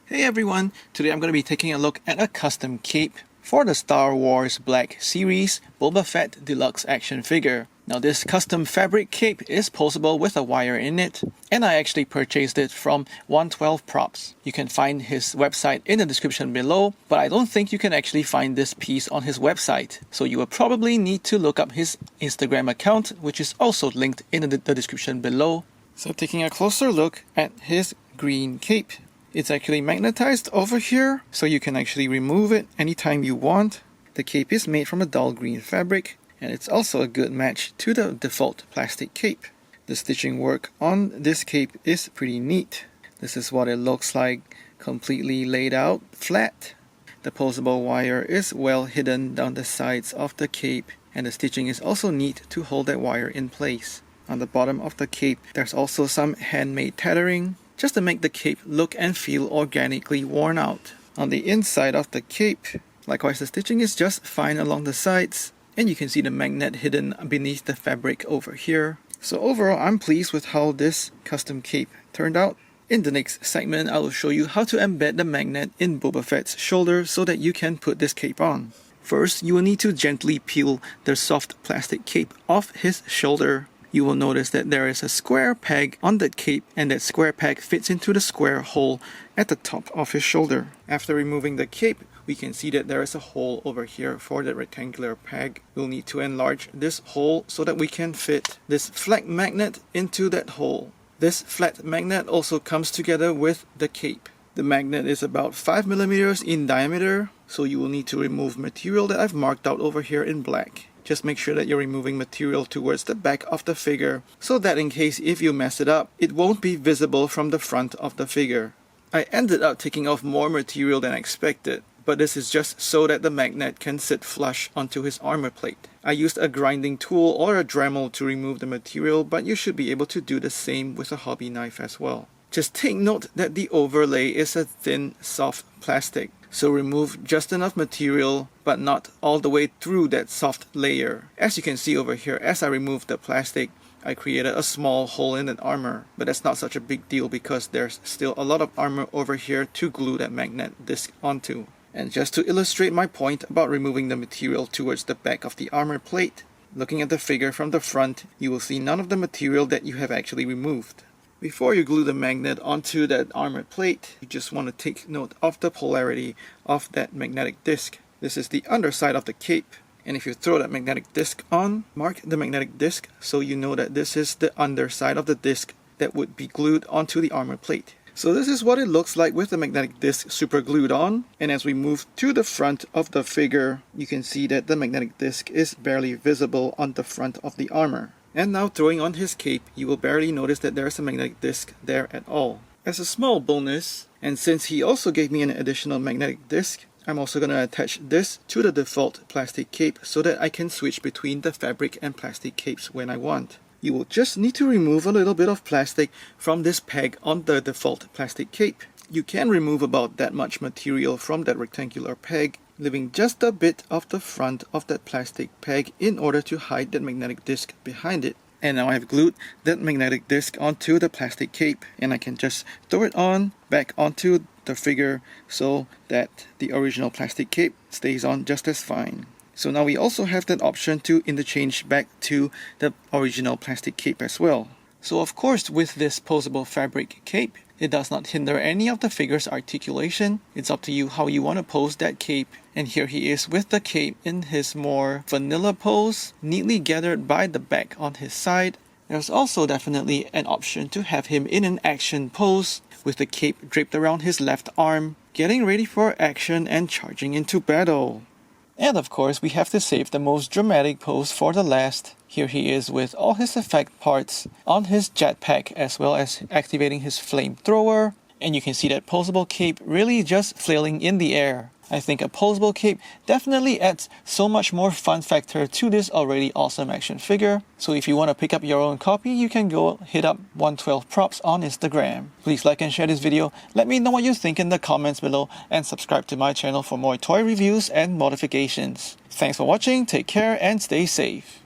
Hey everyone, today I'm going to be taking a look at a custom cape for the Star Wars Black Series Boba Fett Deluxe action figure. Now this custom fabric cape is posable with a wire in it, and I actually purchased it from 112 Props. You can find his website in the description below, but I don't think you can actually find this piece on his website. So you will probably need to look up his Instagram account, which is also linked in the description below. So taking a closer look at his green cape. It's actually magnetized over here, so you can actually remove it anytime you want. The cape is made from a dull green fabric, and it's also a good match to the default plastic cape. The stitching work on this cape is pretty neat. This is what it looks like, completely laid out flat. The posable wire is well hidden down the sides of the cape, and the stitching is also neat to hold that wire in place. On the bottom of the cape, there's also some handmade tethering, just to make the cape look and feel organically worn out. On the inside of the cape, likewise the stitching is just fine along the sides, and you can see the magnet hidden beneath the fabric over here. So overall, I'm pleased with how this custom cape turned out. In the next segment, I will show you how to embed the magnet in Boba Fett's shoulder so that you can put this cape on. First, you will need to gently peel the soft plastic cape off his shoulder. You will notice that there is a square peg on that cape, and that square peg fits into the square hole at the top of his shoulder. After removing the cape, we can see that there is a hole over here for the rectangular peg. We'll need to enlarge this hole so that we can fit this flat magnet into that hole. This flat magnet also comes together with the cape. The magnet is about 5mm in diameter, so you will need to remove material that I've marked out over here in black. Just make sure that you're removing material towards the back of the figure, so that in case if you mess it up, it won't be visible from the front of the figure. I ended up taking off more material than expected, but this is just so that the magnet can sit flush onto his armor plate. I used a grinding tool or a Dremel to remove the material, but you should be able to do the same with a hobby knife as well. Just take note that the overlay is a thin, soft plastic. So remove just enough material, but not all the way through that soft layer. As you can see over here, as I removed the plastic, I created a small hole in that armor. But that's not such a big deal because there's still a lot of armor over here to glue that magnet disc onto. And just to illustrate my point about removing the material towards the back of the armor plate, looking at the figure from the front, you will see none of the material that you have actually removed. Before you glue the magnet onto that armor plate, you just want to take note of the polarity of that magnetic disc. This is the underside of the cape, and if you throw that magnetic disc on, mark the magnetic disc so you know that this is the underside of the disc that would be glued onto the armor plate. So this is what it looks like with the magnetic disc super glued on, and as we move to the front of the figure, you can see that the magnetic disc is barely visible on the front of the armor. And now throwing on his cape, you will barely notice that there is a magnetic disc there at all. As a small bonus, and since he also gave me an additional magnetic disc, I'm also going to attach this to the default plastic cape so that I can switch between the fabric and plastic capes when I want. You will just need to remove a little bit of plastic from this peg on the default plastic cape. You can remove about that much material from that rectangular peg, leaving just a bit of the front of that plastic peg in order to hide that magnetic disc behind it. And now I've glued that magnetic disc onto the plastic cape, and I can just throw it on back onto the figure so that the original plastic cape stays on just as fine. So now we also have that option to interchange back to the original plastic cape as well. So of course, with this posable fabric cape, it does not hinder any of the figure's articulation. It's up to you how you want to pose that cape. And here he is with the cape in his more vanilla pose, neatly gathered by the back on his side. There's also definitely an option to have him in an action pose, with the cape draped around his left arm, getting ready for action and charging into battle. And of course, we have to save the most dramatic pose for the last. Here he is with all his effect parts on his jetpack, as well as activating his flamethrower. And you can see that posable cape really just flailing in the air. I think a posable cape definitely adds so much more fun factor to this already awesome action figure. So if you want to pick up your own copy, you can go hit up 112 Props on Instagram. Please like and share this video, let me know what you think in the comments below, and subscribe to my channel for more toy reviews and modifications. Thanks for watching, take care and stay safe.